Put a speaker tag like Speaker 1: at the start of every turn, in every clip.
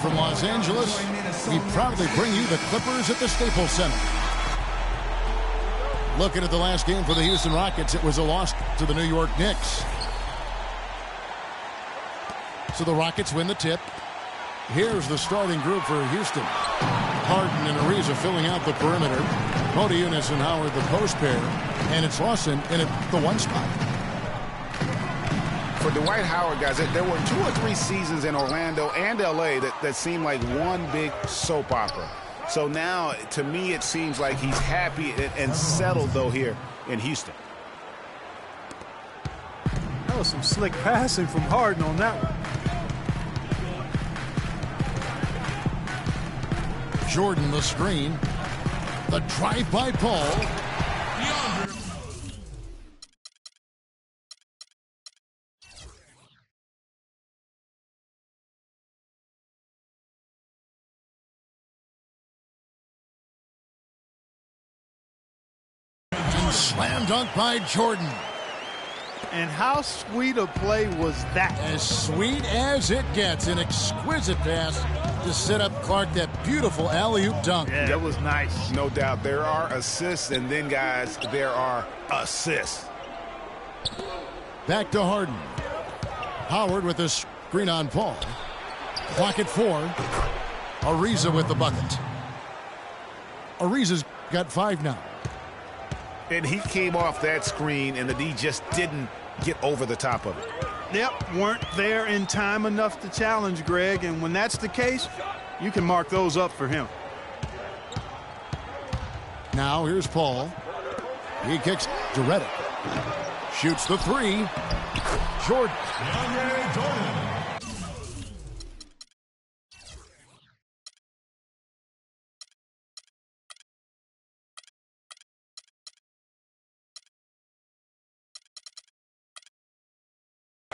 Speaker 1: from Los Angeles, we proudly bring you the Clippers at the Staples Center. Looking at the last game for the Houston Rockets, it was a loss to the New York Knicks. So the Rockets win the tip. Here's the starting group for Houston. Harden and Ariza filling out the perimeter. Modiunas and Howard the post pair. And it's Lawson in at the one spot.
Speaker 2: For Dwight Howard, guys, there were 2 or 3 seasons in Orlando and L.A. that seemed like one big soap opera. So now, to me, it seems like he's happy and settled, though, here in Houston.
Speaker 3: That was some slick passing from Harden on that one.
Speaker 1: Jordan the screen. The drive by Paul. Slam dunk by Jordan.
Speaker 3: And how sweet a play was that?
Speaker 1: As sweet as it gets. An exquisite pass to set up Clark. That beautiful alley-oop dunk.
Speaker 3: Yeah, that was nice.
Speaker 2: No doubt. There are assists, and then, guys, there are assists.
Speaker 1: Back to Harden. Howard with a screen on Paul. Clock at 4. Ariza with the bucket. Ariza's got 5 now.
Speaker 2: And he came off that screen, and the D just didn't get over the top of it.
Speaker 3: Yep, weren't there in time enough to challenge Greg, and when that's the case, you can mark those up for him.
Speaker 1: Now here's Paul. He kicks to Redick. Shoots the 3. Jordan.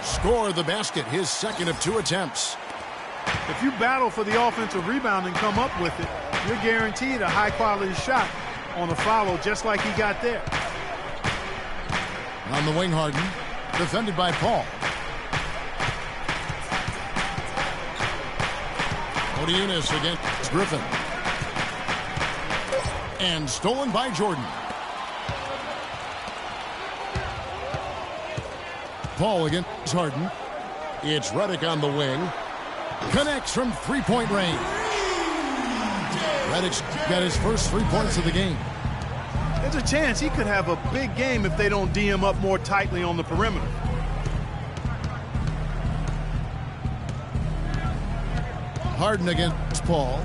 Speaker 1: Score the basket, his second of 2 attempts.
Speaker 3: If you battle for the offensive rebound and come up with it, you're guaranteed a high-quality shot on a follow just like he got there.
Speaker 1: On the wing, Harden, defended by Paul. Modiunas against Griffin. And stolen by Jordan. Paul against Harden. It's Redick on the wing. Connects from 3-point range. Redick's got his first 3 points of the game.
Speaker 3: There's a chance he could have a big game if they don't D him up more tightly on the perimeter.
Speaker 1: Harden against Paul.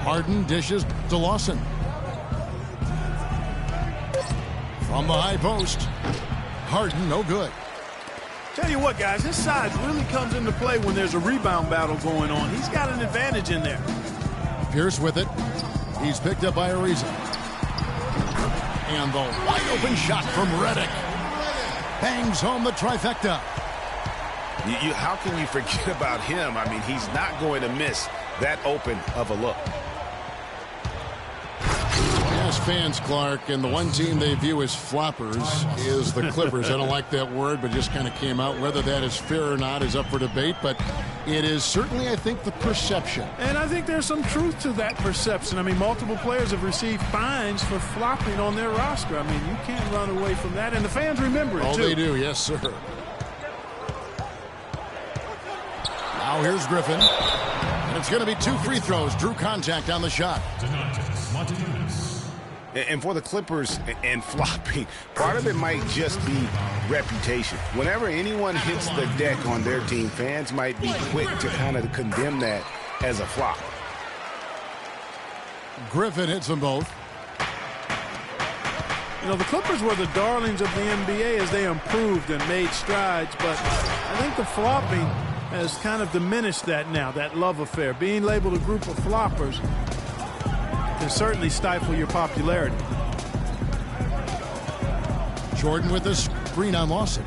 Speaker 1: Harden dishes to Lawson. From the high post. Harden, no good.
Speaker 3: Tell you what, guys, his size really comes into play when there's a rebound battle going on. He's got an advantage in there.
Speaker 1: Pierce with it. He's picked up by Ariza. And the wide-open shot from Redick. Bangs home the trifecta.
Speaker 2: How can you forget about him? I mean, he's not going to miss that open of a look.
Speaker 1: As fans, Clark, and the one team they view as floppers is the Clippers. I don't like that word, but just kind of came out. Whether that is fair or not is up for debate, but it is certainly, I think, the perception.
Speaker 3: And I think there's some truth to that perception. I mean, multiple players have received fines for flopping on their roster. I mean, you can't run away from that, and the fans remember it,
Speaker 1: Oh,
Speaker 3: too.
Speaker 1: they do, yes, sir. Now here's Griffin. And it's going to be 2 free throws. Drew contact on the shot.
Speaker 2: And for the Clippers and flopping, part of it might just be reputation. Whenever anyone hits the deck on their team, fans might be quick to kind of condemn that as a flop.
Speaker 1: Griffin hits them both.
Speaker 3: You know, the Clippers were the darlings of the NBA as they improved and made strides, but I think the flopping has kind of diminished that now, that love affair. Being labeled a group of floppers can certainly stifle your popularity.
Speaker 1: Jordan with a screen on Lawson.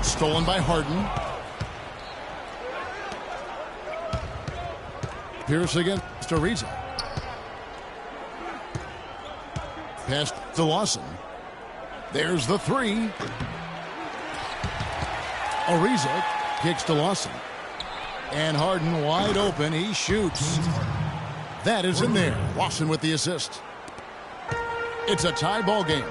Speaker 1: Stolen by Harden. Pierce against Ariza. Pass to Lawson. There's the 3. Ariza kicks to Lawson. And Harden wide open. He shoots. That is in there. Lawson with the assist. It's a tie ball game.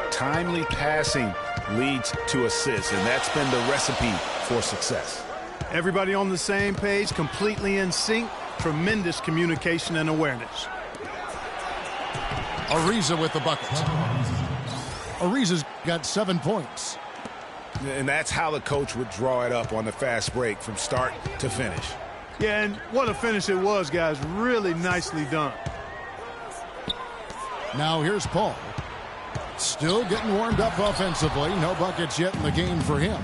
Speaker 2: Timely passing leads to assists, and that's been the recipe for success.
Speaker 3: Everybody on the same page, completely in sync. Tremendous communication and awareness.
Speaker 1: Ariza with the bucket. Ariza's got 7 points.
Speaker 2: And that's how the coach would draw it up on the fast break from start to finish.
Speaker 3: Yeah, and what a finish it was, guys. Really nicely done.
Speaker 1: Now here's Paul. Still getting warmed up offensively. No buckets yet in the game for him.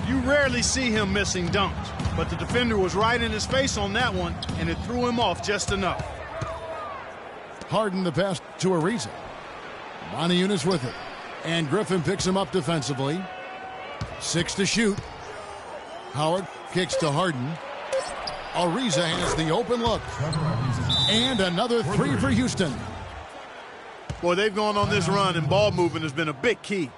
Speaker 3: You rarely see him missing dunks, but the defender was right in his face on that one, and it threw him off just enough.
Speaker 1: Harden the pass to Ariza. Moniunas with it. And Griffin picks him up defensively. 6 to shoot. Howard kicks to Harden. Ariza has the open look. And another 3 for Houston.
Speaker 3: Boy, they've gone on this run, and ball movement has been a big key.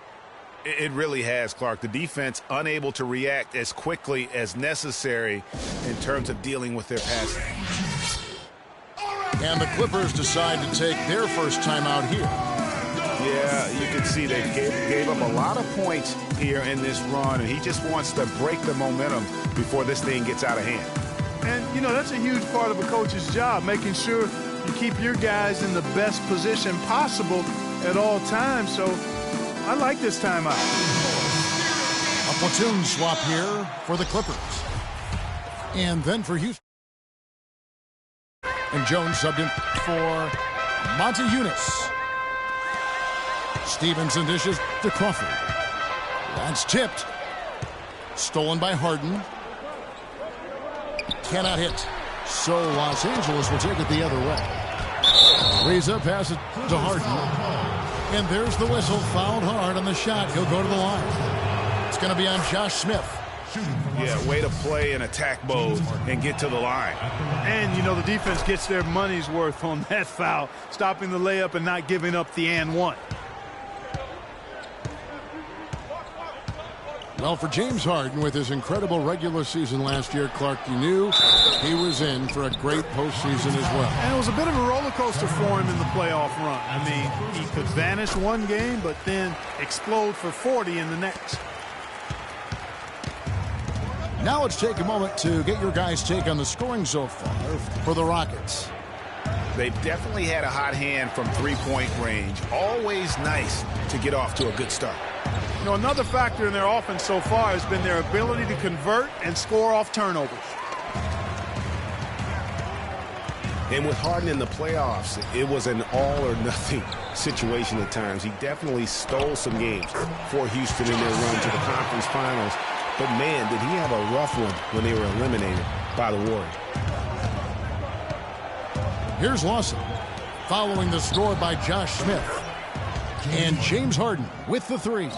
Speaker 2: It really has, Clark. The defense unable to react as quickly as necessary in terms of dealing with their passing.
Speaker 1: And the Clippers decide to take their first timeout here.
Speaker 2: Yeah, you can see they gave up a lot of points here in this run, and he just wants to break the momentum before this thing gets out of hand.
Speaker 3: And, you know, that's a huge part of a coach's job, making sure you keep your guys in the best position possible at all times. So I like this timeout.
Speaker 1: A platoon swap here for the Clippers. And then for Houston. And Jones subbed in for Moniunas. Stevenson dishes to Crawford. That's tipped. Stolen by Harden. Cannot hit. So Los Angeles will take it the other way. Ariza passes to Harden. And there's the whistle. Fouled hard on the shot. He'll go to the line. It's going to be on Josh Smith.
Speaker 2: Yeah, way to play in attack mode and get to the line.
Speaker 3: And, you know, the defense gets their money's worth on that foul, stopping the layup and not giving up the and one.
Speaker 1: Well, for James Harden, with his incredible regular season last year, Clark, you knew he was in for a great postseason as well.
Speaker 3: And it was a bit of a roller coaster for him in the playoff run. I mean, he could vanish one game, but then explode for 40 in the next.
Speaker 1: Now let's take a moment to get your guys' take on the scoring so far for the Rockets.
Speaker 2: They've definitely had a hot hand from three-point range. Always nice to get off to a good start.
Speaker 3: You know, another factor in their offense so far has been their ability to convert and score off turnovers.
Speaker 2: And with Harden in the playoffs, it was an all-or-nothing situation at times. He definitely stole some games for Houston in their run to the conference finals. But, man, did he have a rough one when they were eliminated by the Warriors.
Speaker 1: Here's Lawson, following the score by Josh Smith. And James Harden with the three.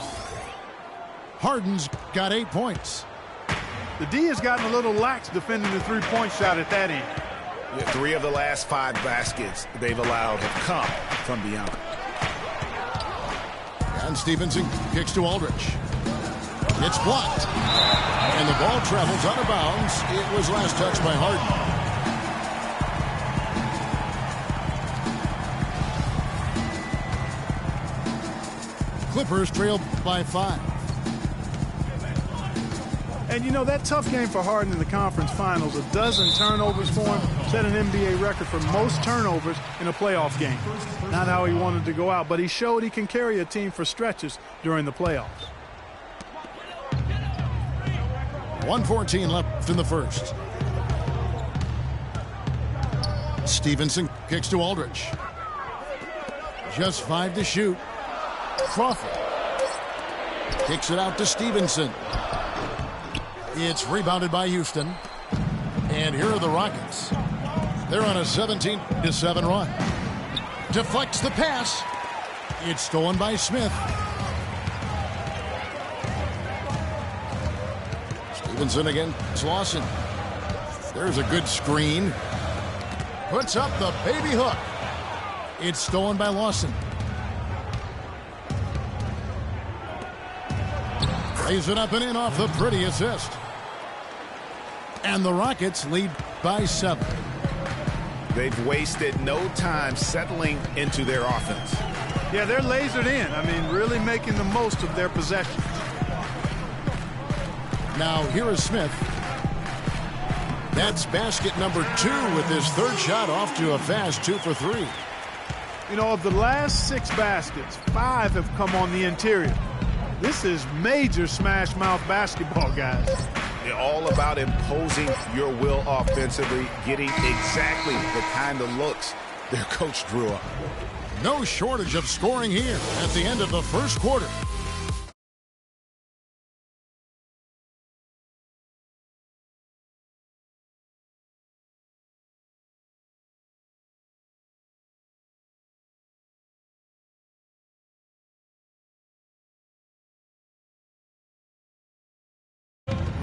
Speaker 1: Harden's got 8 points.
Speaker 3: The D has gotten a little lax defending the three-point shot at that end.
Speaker 2: Yeah, 3 of the last 5 baskets they've allowed have come from beyond.
Speaker 1: And Stevenson kicks to Aldridge. It's blocked. And the ball travels out of bounds. It was last touched by Harden. Clippers trail by 5.
Speaker 3: And, you know, that tough game for Harden in the conference finals, a dozen turnovers for him, set an NBA record for most turnovers in a playoff game. Not how he wanted to go out, but he showed he can carry a team for stretches during the playoffs.
Speaker 1: 1:14 left in the first. Stevenson kicks to Aldridge. Just 5 to shoot. Crawford kicks it out to Stevenson. It's rebounded by Houston. And here are the Rockets. They're on a 17-7 run. Deflects the pass. It's stolen by Smith. Stevenson against Lawson. There's a good screen. Puts up the baby hook. It's stolen by Lawson. Lays it up and in off the pretty assist. And the Rockets lead by 7.
Speaker 2: They've wasted no time settling into their offense.
Speaker 3: Yeah, they're lasered in. I mean, really making the most of their possession.
Speaker 1: Now here is Smith. That's basket number 2 with his third shot off to a fast 2 for 3.
Speaker 3: You know, of the last 6 baskets, 5 have come on the interior. This is major smash mouth basketball, guys.
Speaker 2: They're all about imposing your will offensively, getting exactly the kind of looks their coach drew up.
Speaker 1: No shortage of scoring here at the end of the first quarter.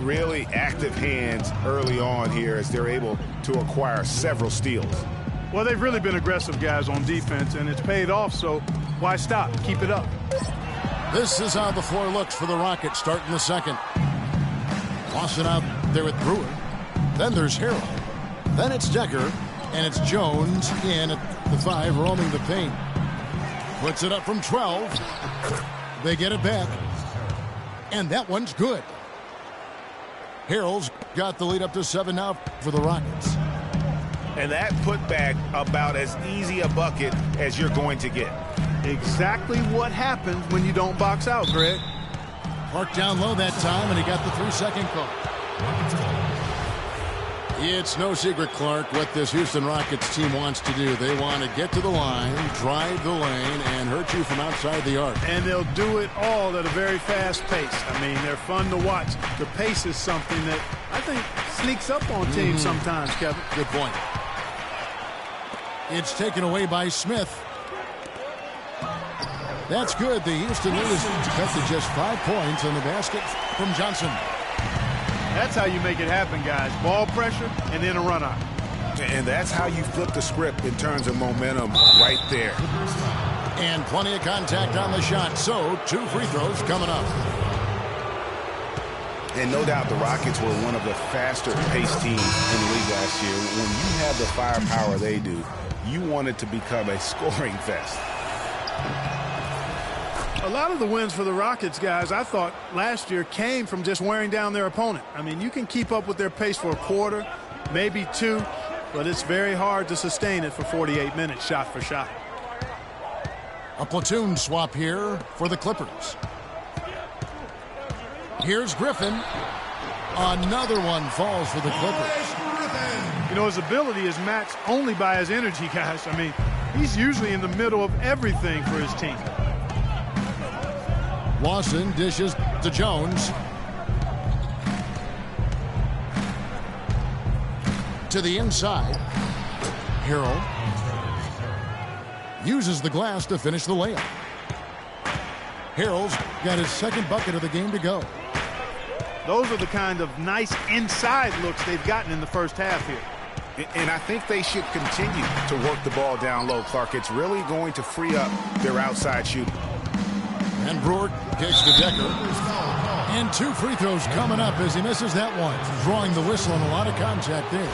Speaker 2: Really active hands early on here as they're able to acquire several steals.
Speaker 3: Well, they've really been aggressive, guys, on defense, and it's paid off, so why stop? Keep it up.
Speaker 1: This is how the floor looks for the Rockets starting the second. Toss it out there with Brewer. Then there's Harrell. Then it's Decker, and it's Jones in at the 5, roaming the paint. Puts it up from 12. They get it back. And that one's good. Harrell's got the lead up to 7 now for the Rockets.
Speaker 2: And that putback about as easy a bucket as you're going to get.
Speaker 3: Exactly what happens when you don't box out, Greg.
Speaker 1: Clark down low that time, and he got the 3-second call. It's no secret, Clark, what this Houston Rockets team wants to do. They want to get to the line, drive the lane, and hurt you from outside the arc.
Speaker 3: And they'll do it all at a very fast pace. I mean, they're fun to watch. The pace is something that I think sneaks up on teams sometimes, Kevin.
Speaker 1: Good point. It's taken away by Smith. That's good. The Houston lead is cut to just 5 points on the basket from Johnson.
Speaker 3: That's how you make it happen, guys. Ball pressure and then a run out.
Speaker 2: And that's how you flip the script in terms of momentum right there.
Speaker 1: And plenty of contact on the shot. So 2 free throws coming up.
Speaker 2: And no doubt the Rockets were one of the faster-paced teams in the league last year. When you have the firepower they do, you want it to become a scoring fest.
Speaker 3: A lot of the wins for the Rockets, guys, I thought last year came from just wearing down their opponent. I mean, you can keep up with their pace for a quarter, maybe 2, but it's very hard to sustain it for 48 minutes shot for shot.
Speaker 1: A platoon swap here for the Clippers. Here's Griffin. Another one falls for the Clippers.
Speaker 3: You know, his ability is matched only by his energy, guys. I mean, he's usually in the middle of everything for his team.
Speaker 1: Lawson dishes to Jones. To the inside. Harrell uses the glass to finish the layup. Harrell's got his second bucket of the game to go.
Speaker 3: Those are the kind of nice inside looks they've gotten in the first half here.
Speaker 2: And I think they should continue to work the ball down low, Clark. It's really going to free up their outside shooting.
Speaker 1: And Brewer kicks to Decker. And 2 free throws coming up as he misses that one. Drawing the whistle and a lot of contact there.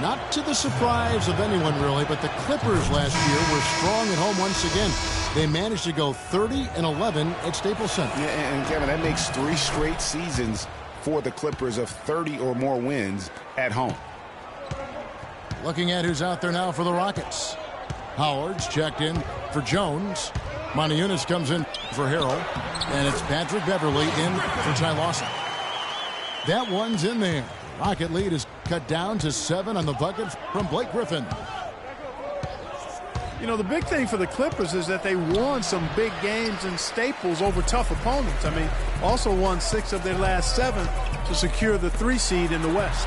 Speaker 1: Not to the surprise of anyone, really, but the Clippers last year were strong at home once again. They managed to go 30-11 at Staples Center.
Speaker 2: Yeah, and Kevin, that makes 3 straight seasons for the Clippers of 30 or more wins at home.
Speaker 1: Looking at who's out there now for the Rockets. Howard's checked in for Jones. Montejunas comes in for Harrell. And it's Patrick Beverly in for Ty Lawson. That one's in there. Rocket lead is cut down to 7 on the bucket from Blake Griffin.
Speaker 3: You know, the big thing for the Clippers is that they won some big games in Staples over tough opponents. I mean, also won 6 of their last 7 to secure the 3 seed in the West.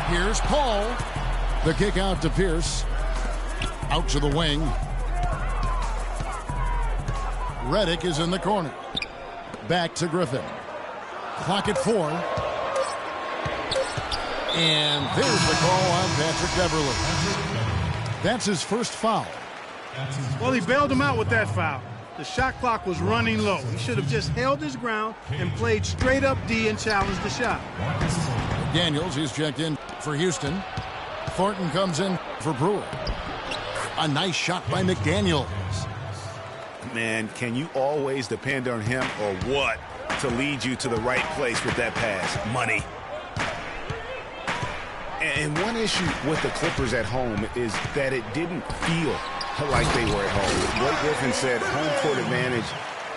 Speaker 1: Here's Paul. The kick out to Pierce. Out to the wing. Redick is in the corner. Back to Griffin. Clock at 4. And there's the call on Patrick Beverly. That's his first foul.
Speaker 3: Well, he bailed him out with that foul. The shot clock was running low. He should have just held his ground and played straight up D and challenged the shot.
Speaker 1: Daniels, he's checked in for Houston. Thornton comes in for Brewer. A nice shot by McDaniels.
Speaker 2: Man, can you always depend on him or what to lead you to the right place with that pass? Money. And one issue with the Clippers at home is that it didn't feel like they were at home. Blake Griffin said home court advantage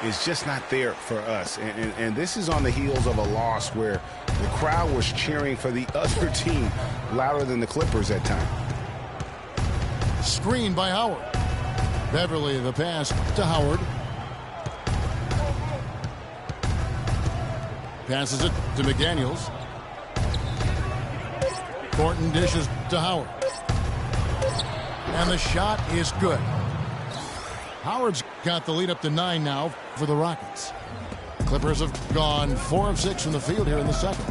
Speaker 2: is just not there for us. And this is on the heels of a loss where the crowd was cheering for the other team louder than the Clippers at times.
Speaker 1: Screen by Howard. Beverly, the pass to Howard. Passes it to McDaniels. Thornton dishes to Howard. And the shot is good. Howard's got the lead up to 9 now for the Rockets. Clippers have gone 4 of 6 from the field here in the second.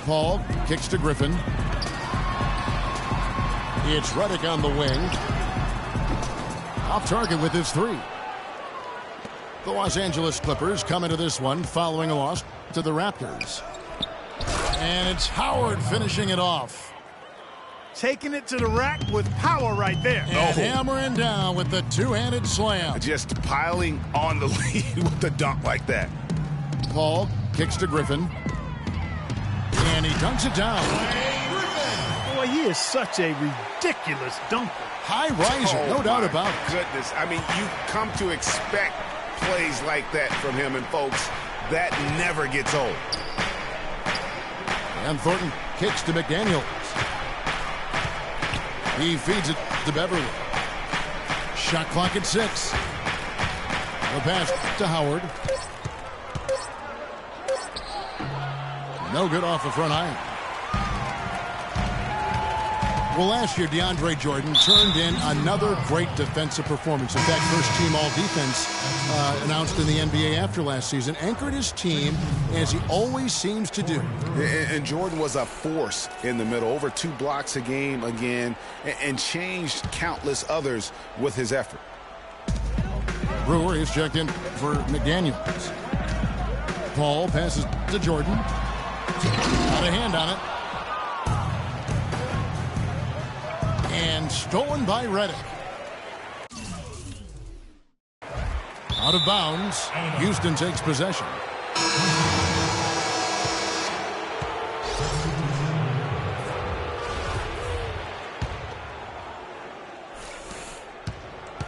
Speaker 1: Paul kicks to Griffin. It's Redick on the wing. Off target with his 3. The Los Angeles Clippers come into this one following a loss to the Raptors. And it's Howard finishing it off.
Speaker 3: Taking it to the rack with power right there.
Speaker 1: And hammering down with the two-handed slam.
Speaker 2: Just piling on the lead with the dunk like that.
Speaker 1: Paul kicks to Griffin. And he dunks it down.
Speaker 3: Boy, he is such a ridiculous dunker.
Speaker 1: High riser, no doubt about it.
Speaker 2: Goodness, I mean, you come to expect plays like that from him, and folks, that never gets old.
Speaker 1: And Thornton kicks to McDaniels. He feeds it to Beverly. Shot clock at 6. The pass to Howard. No good off the front iron. Well, last year, DeAndre Jordan turned in another great defensive performance. In fact, first team all-defense announced in the NBA after last season. Anchored his team, as he always seems to do.
Speaker 2: And Jordan was a force in the middle. Over 2 blocks a game again, and changed countless others with his effort.
Speaker 1: Brewer is checked in for McDaniels. Paul passes to Jordan. Got a hand on it. And stolen by Redick. Out of bounds. Houston takes possession.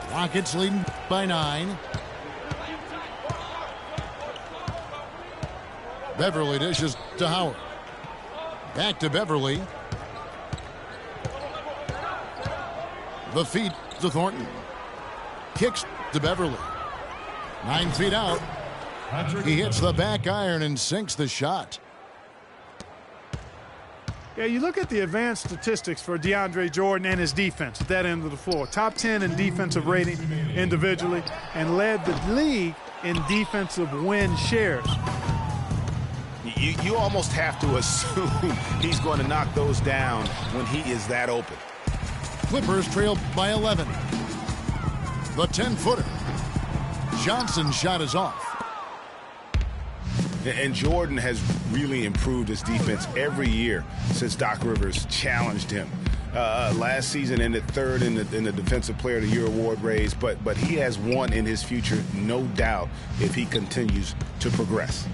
Speaker 1: Rockets leading by 9. Beverly dishes to Howard. Back to Beverly. The feed to Thornton. Kicks to Beverly. 9 feet out. He hits the back iron and sinks the shot.
Speaker 3: Yeah, you look at the advanced statistics for DeAndre Jordan and his defense at that end of the floor. Top 10 in defensive rating individually and led the league in defensive win shares.
Speaker 2: You almost have to assume he's going to knock those down when he is that open.
Speaker 1: Clippers trail by 11. The 10-footer. Johnson's shot is off.
Speaker 2: And Jordan has really improved his defense every year since Doc Rivers challenged him. Last season ended 3rd in the Defensive Player of the Year award race, but he has one in his future, no doubt, if he continues to progress.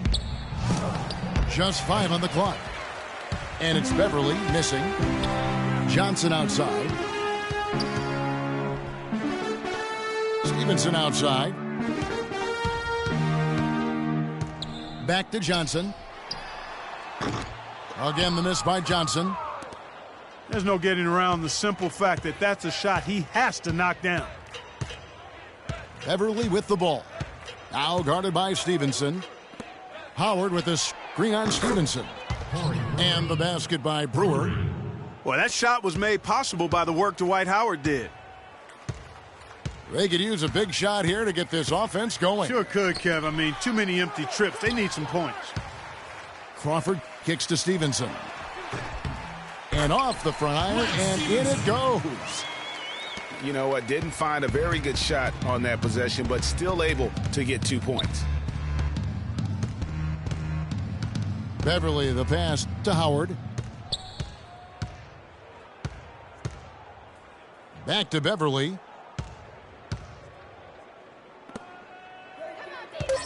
Speaker 1: Just 5 on the clock. And it's Beverly missing. Johnson outside. Stevenson outside. Back to Johnson. Again, the miss by Johnson.
Speaker 3: There's no getting around the simple fact that that's a shot he has to knock down.
Speaker 1: Beverly with the ball. Now guarded by Stevenson. Howard with a screen on Stevenson. And the basket by Brewer.
Speaker 4: Well, that shot was made possible by the work Dwight Howard did.
Speaker 1: They could use a big shot here to get this offense going.
Speaker 3: Sure could, Kev. I mean, too many empty trips. They need some points.
Speaker 1: Crawford kicks to Stevenson. And off the front iron, and in it goes.
Speaker 2: you know what, didn't find a very good shot on that possession, but still able to get 2 points.
Speaker 1: Beverly, the pass to Howard. Back to Beverly.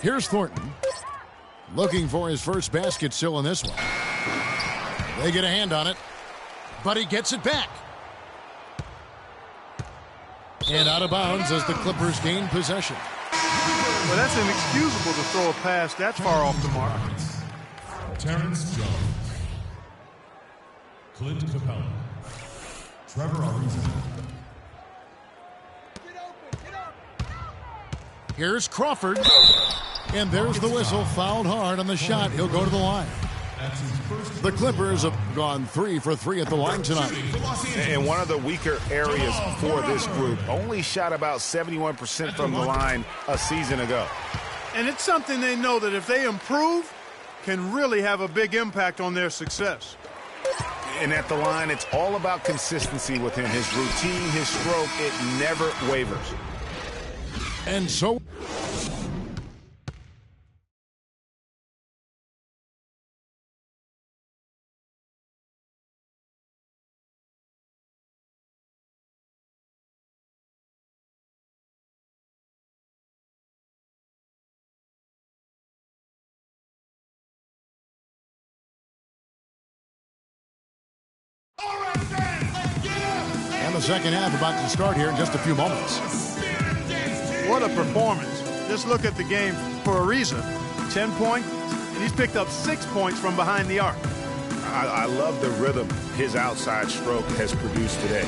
Speaker 1: Here's Thornton. Looking for his first basket still in this one. They get a hand on it, but he gets it back. And out of bounds as the Clippers gain possession.
Speaker 3: Well, that's inexcusable to throw a pass that far off the mark.
Speaker 5: Terrence Jones, Clint Capella, Trevor Ariza.
Speaker 1: Here's Crawford. And there's the whistle. Fouled hard on the shot. He'll go to the line. The Clippers have gone 3 for 3 at the line tonight.
Speaker 2: And one of the weaker areas for this group, only shot about 71% from the line a season ago.
Speaker 3: And it's something they know that if they improve, can really have a big impact on their success.
Speaker 2: And at the line, it's all about consistency with him. His routine, his stroke, it never wavers.
Speaker 1: And so... And the second half about to start here in just a few moments.
Speaker 3: What a performance. Just look at the game for Ariza. 10 points, and he's picked up 6 points from behind the arc.
Speaker 2: I love the rhythm his outside stroke has produced today.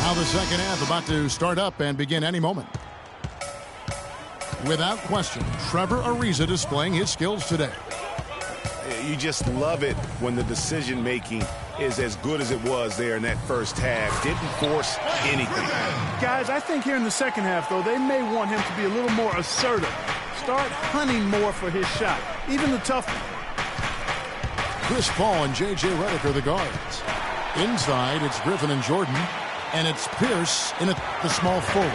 Speaker 1: Now the second half about to start up and begin any moment. Without question, Trevor Ariza displaying his skills today.
Speaker 2: You just love it when the decision-making is as good as it was there in that first half. Didn't force anything.
Speaker 3: Guys, I think here in the second half, though, they may want him to be a little more assertive. Start hunting more for his shot, even the tough one.
Speaker 1: Chris Paul and J.J. Redick are the guards. Inside, it's Griffin and Jordan, and it's Pierce in the small forward.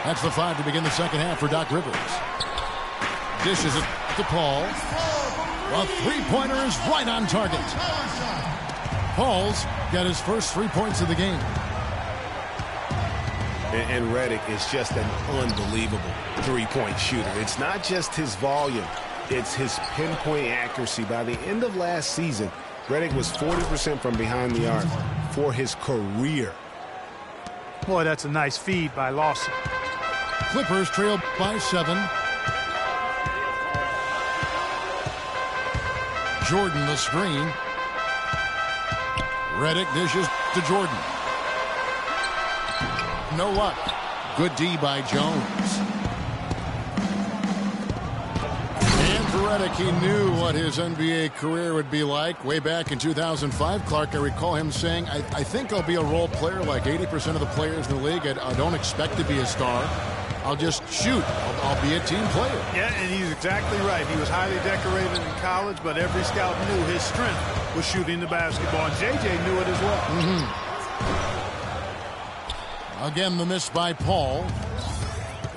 Speaker 1: That's the 5 to begin the second half for Doc Rivers. Dishes it to Paul. A three-pointer is right on target. Paul's got his first 3 points of the game.
Speaker 2: And Redick is just an unbelievable three-point shooter. It's not just his volume, it's his pinpoint accuracy. By the end of last season, Redick was 40% from behind the arc for his career.
Speaker 3: Boy, that's a nice feed by Lawson.
Speaker 1: Clippers trail by 7. Jordan the screen. Redick dishes to Jordan. No luck. Good D by Jones. And for Redick, he knew what his NBA career would be like. Way back in 2005, Clark, I recall him saying, I think I'll be a role player like 80% of the players in the league. I don't expect to be a star. I'll just shoot. I'll be a team player.
Speaker 3: Yeah, and he's exactly right. He was highly decorated in college, but every scout knew his strength was shooting the basketball, and J.J. knew it as well.
Speaker 1: Again, the miss by Paul.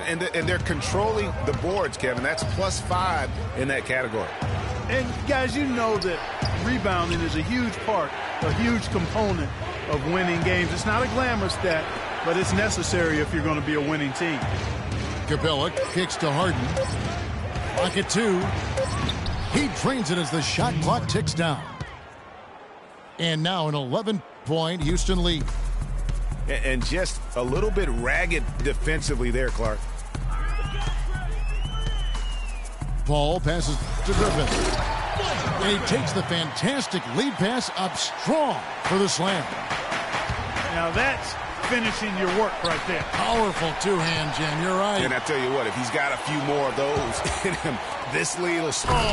Speaker 2: And they're controlling the boards, Kevin. That's +5 in that category.
Speaker 3: And, guys, you know that rebounding is a huge part, a huge component of winning games. It's not a glamour stat, but it's necessary if you're going to be a winning team.
Speaker 1: Capella kicks to Harden. Clock at 2. He drains it as the shot clock ticks down. And now an 11-point Houston lead.
Speaker 2: And just a little bit ragged defensively there, Clark.
Speaker 1: Paul passes to Griffin. And he takes the fantastic lead pass up strong for the slam.
Speaker 3: Now that's finishing your work right there.
Speaker 1: Powerful two-hand jam. You're right.
Speaker 2: And I tell you what, if he's got a few more of those in him, this lead will start.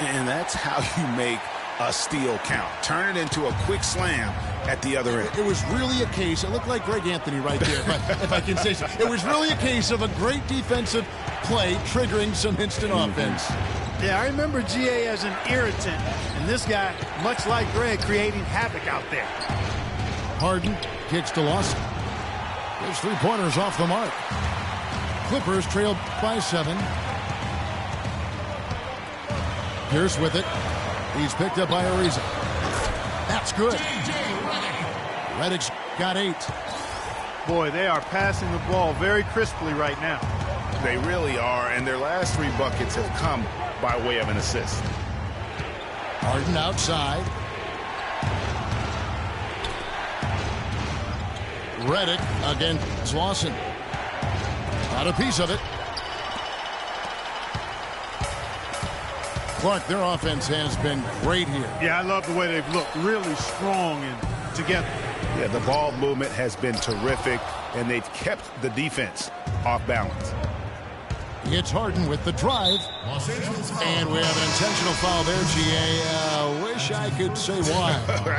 Speaker 2: And that's how you make a steal count. Turn it into a quick slam at the other end.
Speaker 1: It was really a case, it looked like Greg Anthony right there, if I can say so. It was really a case of a great defensive play triggering some instant offense.
Speaker 3: Yeah, I remember GA as an irritant, and this guy, much like Greg, creating havoc out there.
Speaker 1: Harden kicks to Lawson. His three-pointers off the mark. Clippers trailed by 7. Pierce with it. He's picked up by Ariza. That's good. Redick's got 8.
Speaker 3: Boy, they are passing the ball very crisply right now.
Speaker 2: They really are, and their last 3 buckets have come by way of an assist.
Speaker 1: Harden outside. Redick against Lawson. Got a piece of it. Clark, their offense has been great here.
Speaker 3: Yeah, I love the way they've looked. Really strong and together.
Speaker 2: Yeah, the ball movement has been terrific, and they've kept the defense off balance.
Speaker 1: It's Harden with the drive. And we have an intentional foul there, GA. Wish I could say why.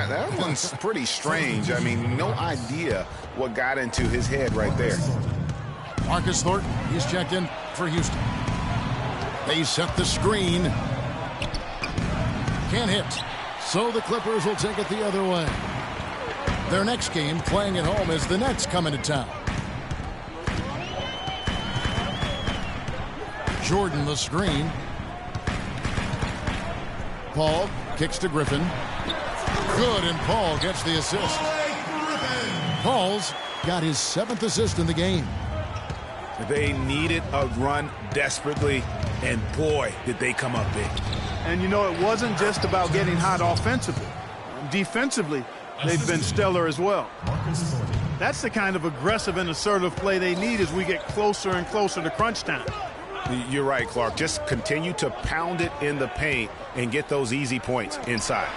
Speaker 2: That one's pretty strange. I mean, no idea what got into his head right there.
Speaker 1: Marcus Thornton, he's checked in for Houston. They set the screen. Can't hit. So the Clippers will take it the other way. Their next game, playing at home, is the Nets coming to town. Jordan the screen. Paul kicks to Griffin. Good, and Paul gets the assist. Paul's got his 7th assist in the game.
Speaker 2: They needed a run desperately, and boy, did they come up big.
Speaker 3: And, you know, it wasn't just about getting hot offensively. Defensively, they've been stellar as well. That's the kind of aggressive and assertive play they need as we get closer and closer to crunch time.
Speaker 2: You're right, Clark. Just continue to pound it in the paint and get those easy points inside.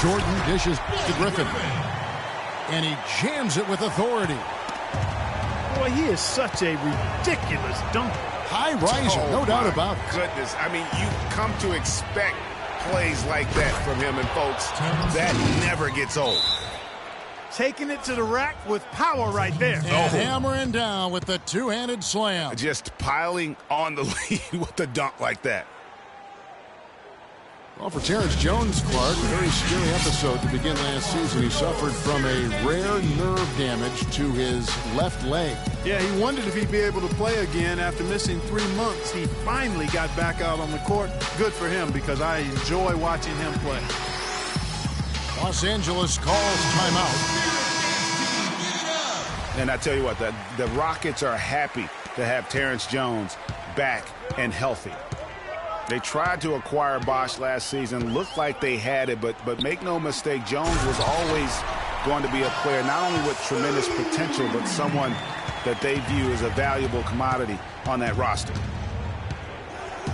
Speaker 1: Jordan dishes to Griffin. And he jams it with authority.
Speaker 3: Boy, he is such a ridiculous dunker.
Speaker 1: High riser, no doubt about it.
Speaker 2: Goodness, I mean, you come to expect plays like that from him, and folks, that never gets old.
Speaker 3: Taking it to the rack with power right there.
Speaker 1: And hammering down with the two-handed slam.
Speaker 2: Just piling on the lead with a dunk like that.
Speaker 1: Well, for Terrence Jones, Clark, a very scary episode to begin last season. He suffered from a rare nerve damage to his left leg.
Speaker 3: Yeah, he wondered if he'd be able to play again after missing 3 months. He finally got back out on the court. Good for him, because I enjoy watching him play.
Speaker 1: Los Angeles calls timeout.
Speaker 2: And I tell you what, the Rockets are happy to have Terrence Jones back and healthy. They tried to acquire Bosh last season. Looked like they had it, but make no mistake, Jones was always going to be a player not only with tremendous potential, but someone that they view as a valuable commodity on that roster.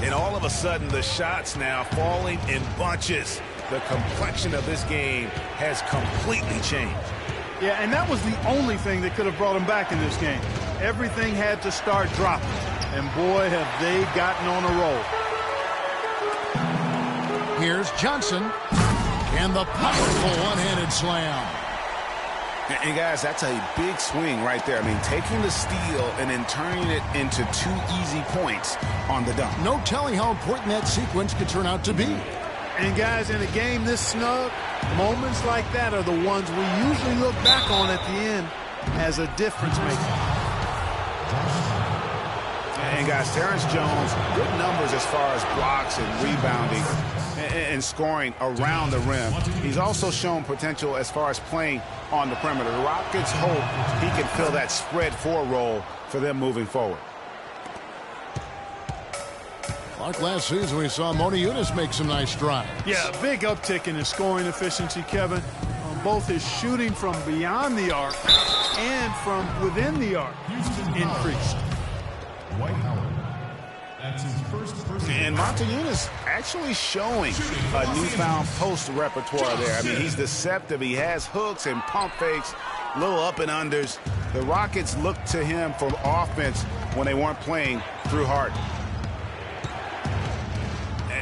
Speaker 2: And all of a sudden, the shots now falling in bunches. The complexion of this game has completely changed.
Speaker 3: Yeah, and that was the only thing that could have brought him back in this game. Everything had to start dropping. And boy, have they gotten on a roll.
Speaker 1: Here's Johnson. And the powerful one-handed slam.
Speaker 2: And guys, that's a big swing right there. I mean, taking the steal and then turning it into 2 easy points on the dunk.
Speaker 1: No telling how important that sequence could turn out to be.
Speaker 3: And guys, in a game this snug, moments like that are the ones we usually look back on at the end as a difference maker.
Speaker 2: And guys, Terrence Jones, good numbers as far as blocks and rebounding and scoring around the rim. He's also shown potential as far as playing on the perimeter. The Rockets hope he can fill that spread 4 role for them moving forward.
Speaker 1: Like last season, we saw Moni Eunice make some nice strides.
Speaker 3: Yeah, a big uptick in his scoring efficiency, Kevin, on both his shooting from beyond the arc and from within the arc increased.
Speaker 5: Dwight Howard. That's his first person.
Speaker 2: And Monte Eunice actually showing a newfound post repertoire there. I mean, he's deceptive. He has hooks and pump fakes, little up and unders. The Rockets looked to him for offense when they weren't playing through Harden.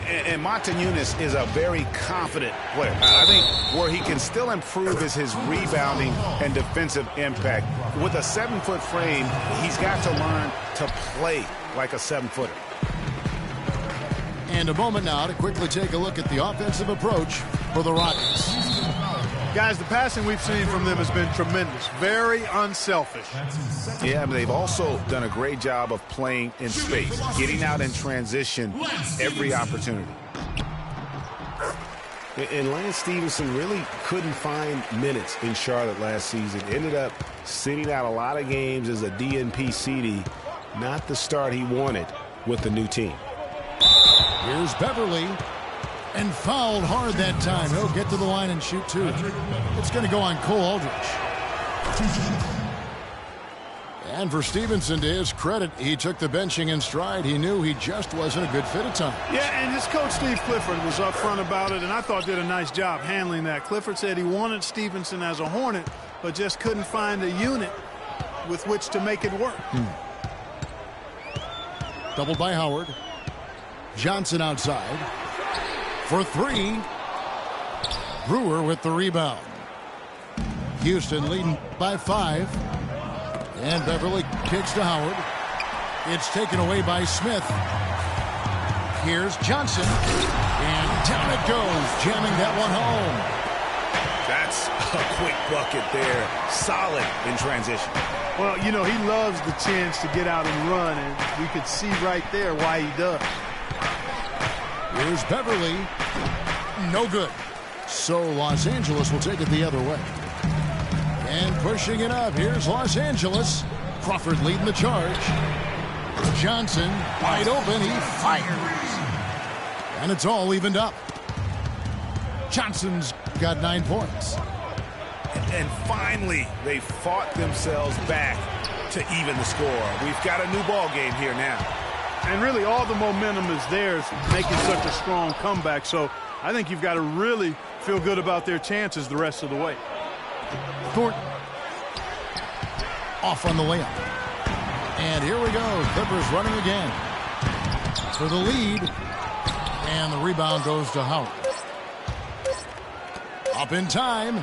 Speaker 2: And Monte Eunice is a very confident player. I think where he can still improve is his rebounding and defensive impact. With a 7-foot frame, he's got to learn to play like a 7-footer.
Speaker 1: And a moment now to quickly take a look at the offensive approach for the Rockets.
Speaker 3: Guys, the passing we've seen from them has been tremendous. Very unselfish.
Speaker 2: Yeah, but they've also done a great job of playing in space, getting out in transition every opportunity.
Speaker 6: And Lance Stevenson really couldn't find minutes in Charlotte last season. Ended up sitting out a lot of games as a DNP CD. Not the start he wanted with the new team.
Speaker 1: Here's Beverly. And fouled hard that time. He'll get to the line and shoot two. It's going to go on Cole Aldrich. And for Stevenson, to his credit, he took the benching in stride. He knew he just wasn't a good fit at times.
Speaker 3: Yeah, and his coach, Steve Clifford, was upfront about it, and I thought did a nice job handling that. Clifford said he wanted Stevenson as a Hornet, but just couldn't find a unit with which to make it work.
Speaker 1: Doubled by Howard. Johnson outside. For three. Brewer with the rebound. Houston leading by 5. And Beverly kicks to Howard. It's taken away by Smith. Here's Johnson. And down it goes, jamming that one home.
Speaker 2: That's a quick bucket there. Solid in transition.
Speaker 3: Well, you know, he loves the chance to get out and run, and we could see right there why he does.
Speaker 1: Here's Beverly. No good. So Los Angeles will take it the other way. And pushing it up. Here's Los Angeles. Crawford leading the charge. Johnson wide open. He fires. And it's all evened up. Johnson's got 9 points.
Speaker 2: And finally, they fought themselves back to even the score. We've got a new ball game here now.
Speaker 3: And really all the momentum is theirs, making such a strong comeback. So I think you've got to really feel good about their chances the rest of the way.
Speaker 1: Thornton off on the layup. And here we go. Clippers running again for the lead. And the rebound goes to Howard. Up in time.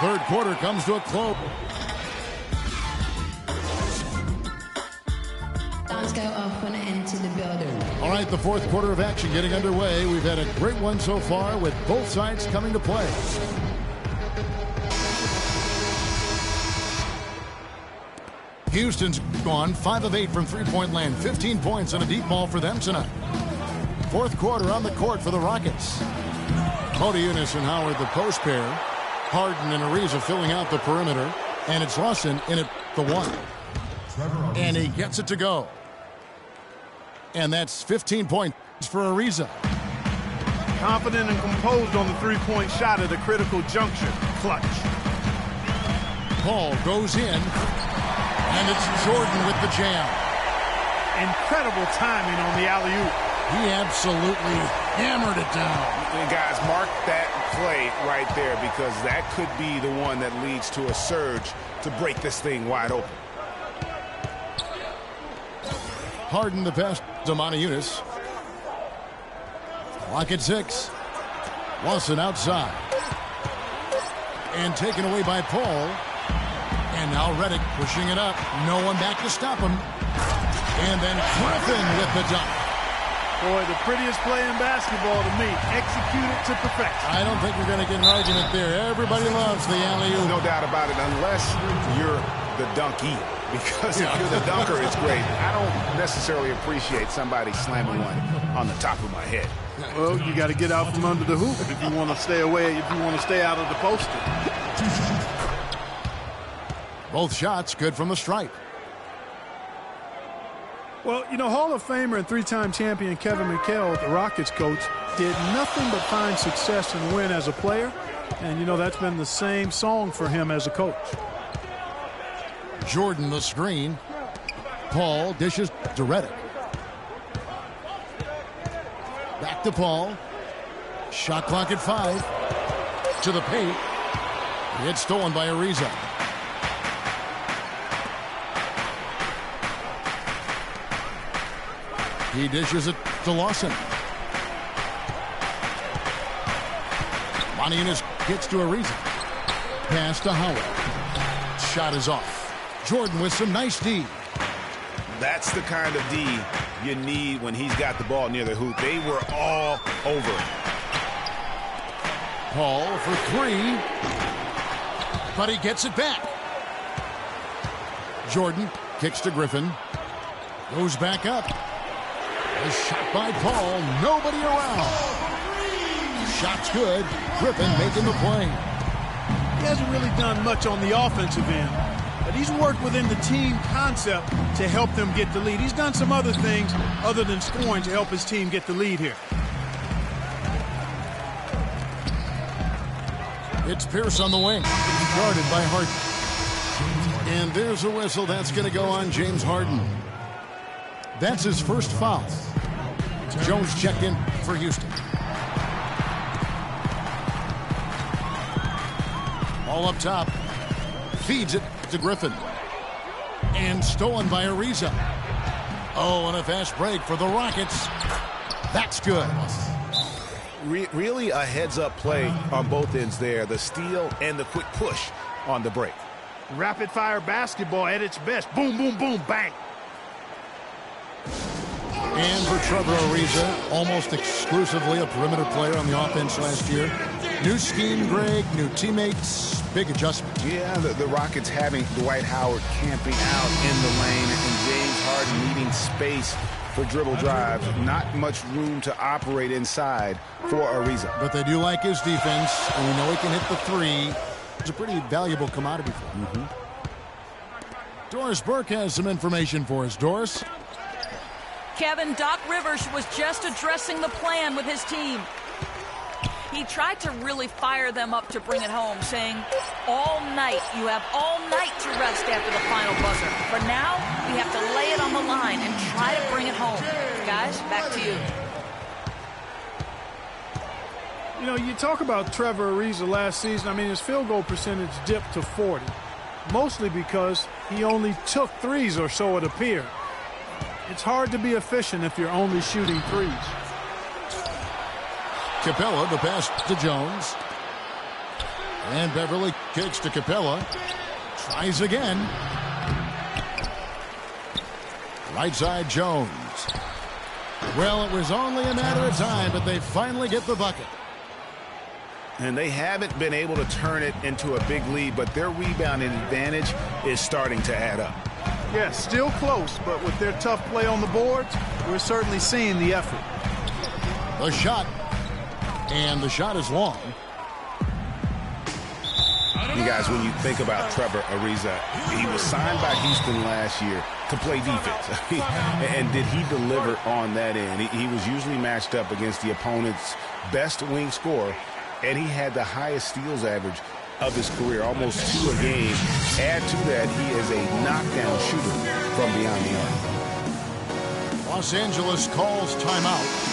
Speaker 1: Third quarter comes to a close.
Speaker 7: Sounds go off when I enter the building.
Speaker 1: All right, the fourth quarter of action getting underway. We've had a great one so far with both sides coming to play. Houston's gone 5 of 8 from three-point land. 15 points and a deep ball for them tonight. Fourth quarter on the court for the Rockets. Modiunas and Howard, the post pair. Harden and Ariza filling out the perimeter. And it's Lawson in at the 1. And he gets it to go. And that's 15 points for Ariza.
Speaker 3: Confident and composed on the three-point shot at a critical juncture. Clutch.
Speaker 1: Paul goes in. And it's Jordan with the jam.
Speaker 3: Incredible timing on the alley-oop.
Speaker 1: He absolutely hammered it down.
Speaker 2: And guys, mark that play right there because that could be the one that leads to a surge to break this thing wide open.
Speaker 1: Harden the pass to Modiunas. Clock at 6. Lawson outside. And taken away by Paul. And now Redick pushing it up. No one back to stop him. And then Griffin with the dunk.
Speaker 3: Boy, the prettiest play in basketball to me. Executed to perfection.
Speaker 1: I don't think you're going to get an argument there. Everybody loves the alley-oop.
Speaker 2: No doubt about it, unless you're the dunkie. Because if you're the dunker, it's great. I don't necessarily appreciate somebody slamming one on the top of my head.
Speaker 3: Well, you got to get out from under the hoop if you want to stay away, if you want to stay out of the poster.
Speaker 1: Both shots good from the stripe.
Speaker 3: Well, you know, Hall of Famer and three-time champion Kevin McHale, the Rockets coach, did nothing but find success and win as a player. And, you know, that's been the same song for him as a coach.
Speaker 1: Jordan the screen. Paul dishes to Redick. Back to Paul. Shot clock at 5. To the paint. It's stolen by Ariza. He dishes it to Lawson. Modiunas gets to Ariza. Pass to Howard. Shot is off. Jordan with some nice D.
Speaker 2: That's the kind of D you need when he's got the ball near the hoop. They were all over it.
Speaker 1: Paul for three, but he gets it back. Jordan kicks to Griffin, goes back up. A shot by Paul, nobody around. Shot's good. Griffin making the play.
Speaker 3: He hasn't really done much on the offensive end, but he's worked within the team concept to help them get the lead. He's done some other things other than scoring to help his team get the lead here.
Speaker 1: It's Pierce on the wing, guarded by Harden. And there's a whistle. That's going to go on James Harden. That's his first foul. Jones checked in for Houston. All up top. Feeds it to Griffin. And stolen by Ariza. Oh, and a fast break for the Rockets. That's good.
Speaker 2: Really a heads-up play on both ends there. The steal and the quick push on the break.
Speaker 3: Rapid-fire basketball at its best. Boom, boom, boom, bang.
Speaker 1: And for Trevor Ariza, almost exclusively a perimeter player on the offense last year. New scheme, Greg, new teammates, big adjustment.
Speaker 2: Yeah, the Rockets having Dwight Howard camping out in the lane and James Harden needing space for dribble drives. Not much room to operate inside for Ariza.
Speaker 1: But they do like his defense, and we know he can hit the three. It's a pretty valuable commodity for him. Doris Burke has some information for us. Doris?
Speaker 8: Kevin, Doc Rivers was just addressing the plan with his team. He tried to really fire them up to bring it home, saying, all night, you have all night to rest after the final buzzer. For now, we have to lay it on the line and try to bring it home. Guys, back to you.
Speaker 3: You know, you talk about Trevor Ariza last season. I mean, his field goal percentage dipped to 40, mostly because he only took threes, or so it appeared. It's hard to be efficient if you're only shooting threes.
Speaker 1: Capella, the pass to Jones. And Beverly kicks to Capella. Tries again. Right side, Jones. Well, it was only a matter of time, but they finally get the bucket.
Speaker 2: And they haven't been able to turn it into a big lead, but their rebounding advantage is starting to add up.
Speaker 3: Yeah, still close, but with their tough play on the boards, we're certainly seeing the effort.
Speaker 1: The shot. And the shot is long.
Speaker 2: You guys, when you think about Trevor Ariza, he was signed by Houston last year to play defense. And did he deliver on that end? He was usually matched up against the opponent's best wing scorer, and he had the highest steals average of his career, almost 2 a game. Add to that, he is a knockdown shooter from beyond the arc.
Speaker 1: Los Angeles calls timeout.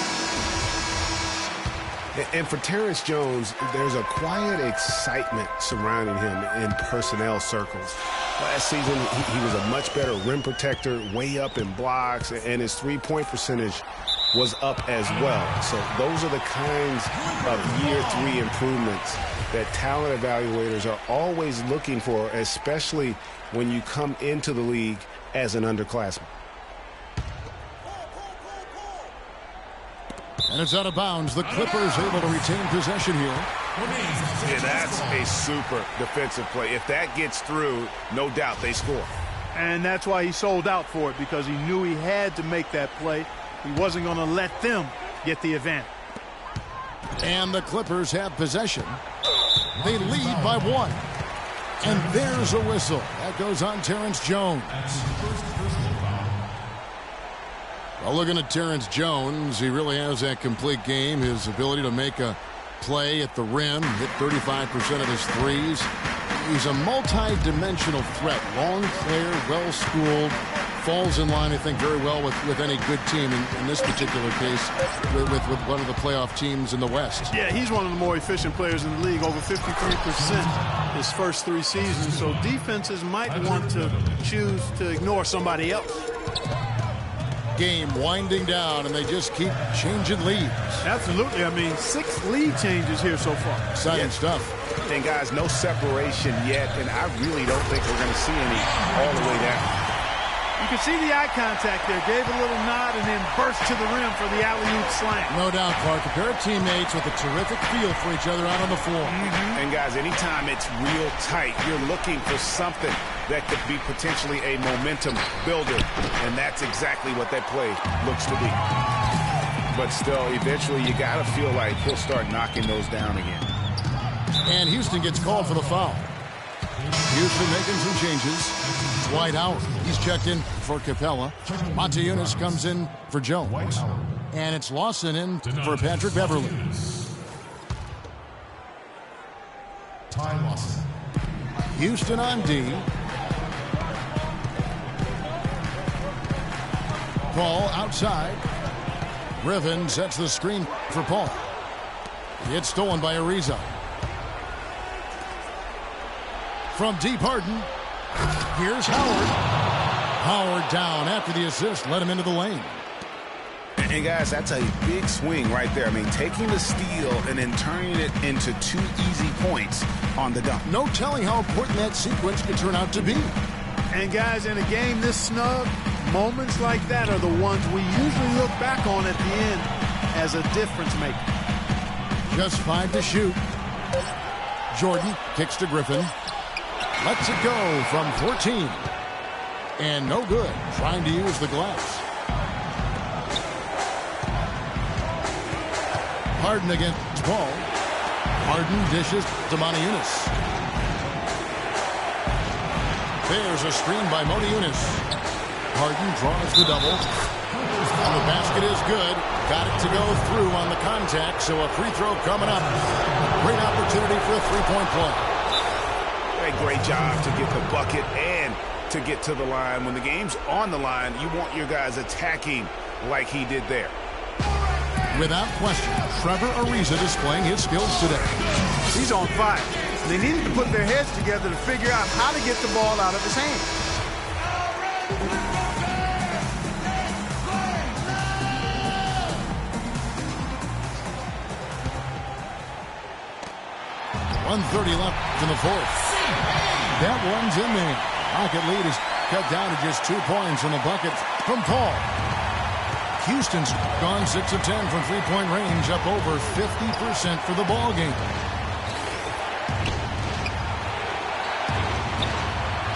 Speaker 6: And for Terrence Jones, there's a quiet excitement surrounding him in personnel circles. Last season, he was a much better rim protector, way up in blocks, and his three-point percentage was up as well. So those are the kinds of year 3 improvements that talent evaluators are always looking for, especially when you come into the league as an underclassman.
Speaker 1: And it's out of bounds. The Clippers able to retain possession here.
Speaker 2: Yeah, that's a super defensive play. If that gets through, no doubt they score.
Speaker 3: And that's why he sold out for it, because he knew he had to make that play. He wasn't going to let them get the advantage.
Speaker 1: And the Clippers have possession. They lead by 1. And there's a whistle. That goes on Terrence Jones. Well, looking at Terrence Jones, he really has that complete game. His ability to make a play at the rim, hit 35% of his threes. He's a multi-dimensional threat. Long player, well-schooled, falls in line, I think, very well with any good team. In this particular case, with one of the playoff teams in the West.
Speaker 3: Yeah, he's one of the more efficient players in the league, over 53% his first 3 seasons. So defenses might want to choose to ignore somebody else.
Speaker 1: Game winding down, and they just keep changing leads.
Speaker 3: Absolutely. I mean, 6 lead changes here so far.
Speaker 1: Exciting stuff.
Speaker 2: And, guys, no separation yet, and I really don't think we're going to see any all the way down.
Speaker 3: You can see the eye contact there. Gave a little nod and then burst to the rim for the alley-oop slam.
Speaker 1: No doubt, Clark. A pair of teammates with a terrific feel for each other out on the floor.
Speaker 2: And, guys, anytime it's real tight, you're looking for something that could be potentially a momentum builder. And that's exactly what that play looks to be. But still, eventually, you got to feel like he'll start knocking those down again.
Speaker 1: And Houston gets called for the foul. Houston making some changes. Dwight Howard, he's checked in for Capella. Montejunas comes in for Jones. And it's Lawson in for Patrick Beverly.
Speaker 5: Ty Lawson.
Speaker 1: Houston on D. Paul outside. Griffin sets the screen for Paul. It's stolen by Ariza. From deep Harden. Here's Howard. Howard down after the assist. Let him into the lane.
Speaker 2: And, guys, that's a big swing right there. I mean, taking the steal and then turning it into 2 easy points on the dunk.
Speaker 1: No telling how important that sequence could turn out to be.
Speaker 3: And, guys, in a game this snug, moments like that are the ones we usually look back on at the end as a difference maker.
Speaker 1: Just 5 to shoot. Jordan kicks to Griffin. Lets it go from 14. And no good. Trying to use the glass. Harden against Paul. Harden dishes to Montejunas. There's a screen by Montejunas. Harden draws the double. And the basket is good. Got it to go through on the contact, so a free throw coming up. Great opportunity for a three-point play.
Speaker 2: A great job to get the bucket and to get to the line. When the game's on the line, you want your guys attacking like he did there.
Speaker 1: Without question, Trevor Ariza displaying his skills today.
Speaker 4: He's on fire. They needed to put their heads together to figure out how to get the ball out of his hands.
Speaker 1: .130 left in the fourth. That one's in there. Rocket lead is cut down to just 2 points in the bucket from Paul. Houston's gone 6 of 10 from three-point range, up over 50% for the ball game.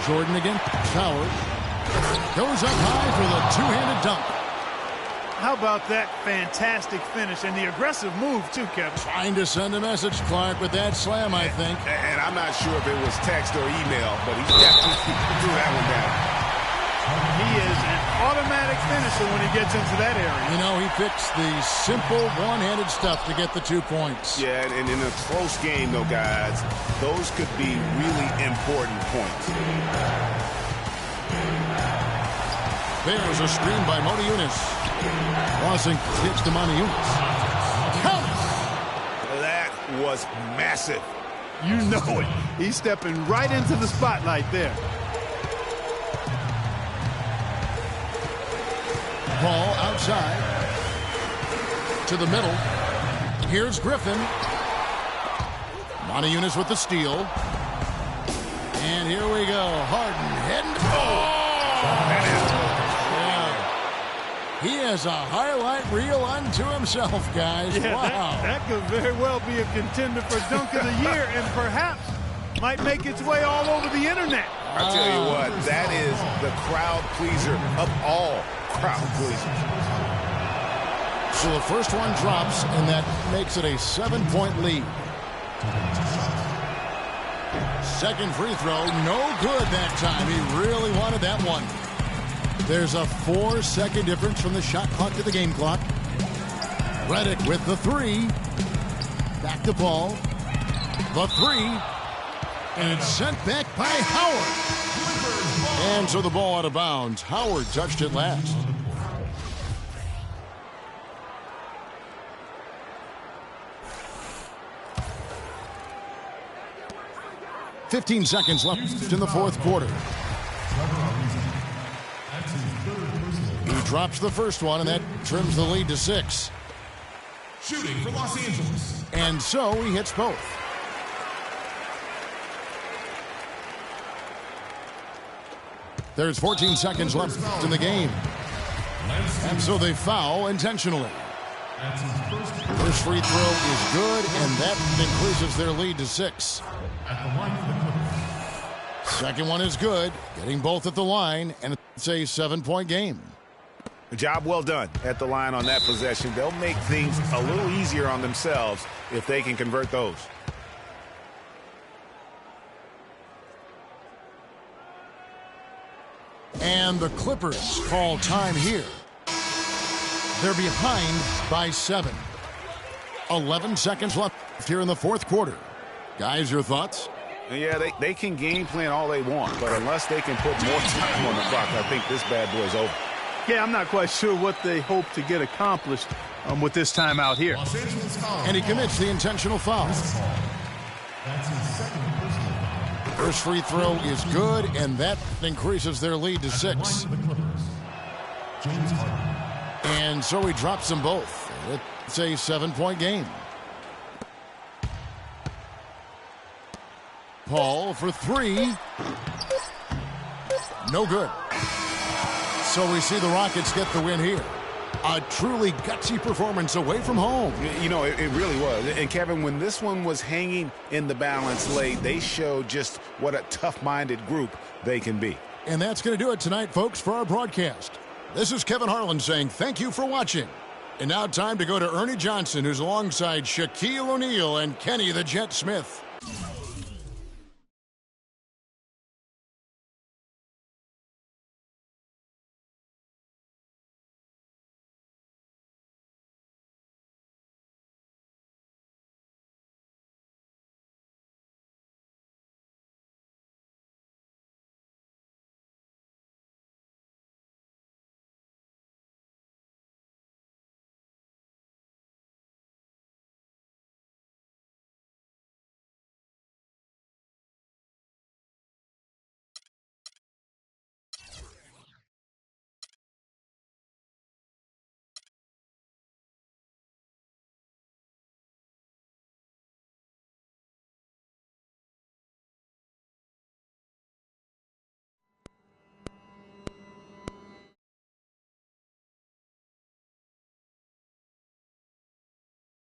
Speaker 1: Jordan again. Howard goes up high for the two-handed dunk.
Speaker 3: How about that fantastic finish and the aggressive move, too, Kevin?
Speaker 1: Trying to send a message, Clark, with that slam, I think.
Speaker 2: And I'm not sure if it was text or email, but he definitely threw that one down.
Speaker 3: He is an automatic finisher when he gets into that area.
Speaker 1: You know, he picks the simple one-handed stuff to get the 2 points.
Speaker 2: Yeah, and in a close game, though, guys, those could be really important points.
Speaker 1: There's a screen by Montejunas. Crossing pitch to Montejunas. Count!
Speaker 2: That was massive.
Speaker 3: You know it. He's stepping right into the spotlight there.
Speaker 1: Ball outside. To the middle. Here's Griffin. Montejunas with the steal. And here we go. Harden heading to goal. He has a highlight reel unto himself, guys.
Speaker 3: Yeah,
Speaker 1: wow.
Speaker 3: That could very well be a contender for Dunk of the Year and perhaps might make its way all over the internet.
Speaker 2: I'll tell you what, that is the crowd pleaser of all crowd pleasers.
Speaker 1: So the first one drops, and that makes it a 7-point lead. Second free throw, no good that time. He really wanted that one. There's a 4-second difference from the shot clock to the game clock. Redick with the three. Back to Paul. The three. And it's sent back by Howard. And so the ball out of bounds. Howard touched it last. .15 seconds left in the fourth quarter. He drops the first one, and that trims the lead to 6.
Speaker 5: Shooting for Los Angeles.
Speaker 1: And so he hits both. There's 14 seconds left in the game. And so they foul intentionally. First free throw is good, and that increases their lead to 6. Second one is good, getting both at the line, and it's a 7-point game.
Speaker 2: Job well done at the line on that possession. They'll make things a little easier on themselves if they can convert those.
Speaker 1: And the Clippers call time here. They're behind by 7. 11 seconds left here in the fourth quarter. Guys, your thoughts?
Speaker 2: Yeah, they can game plan all they want, but unless they can put more time on the clock, I think this bad boy is over.
Speaker 3: Yeah, I'm not quite sure what they hope to get accomplished with this time out here.
Speaker 1: And he commits the intentional foul.
Speaker 5: That's his second personal foul.
Speaker 1: First free throw is good, and that increases their lead to 6. And so he drops them both. It's a 7-point game. Paul for 3. No good. So we see the Rockets get the win here. A truly gutsy performance away from home.
Speaker 2: You know, it really was. And, Kevin, when this one was hanging in the balance late, they showed just what a tough-minded group they can be.
Speaker 1: And that's going to do it tonight, folks, for our broadcast. This is Kevin Harlan saying thank you for watching. And now time to go to Ernie Johnson, who's alongside Shaquille O'Neal and Kenny the Jet Smith.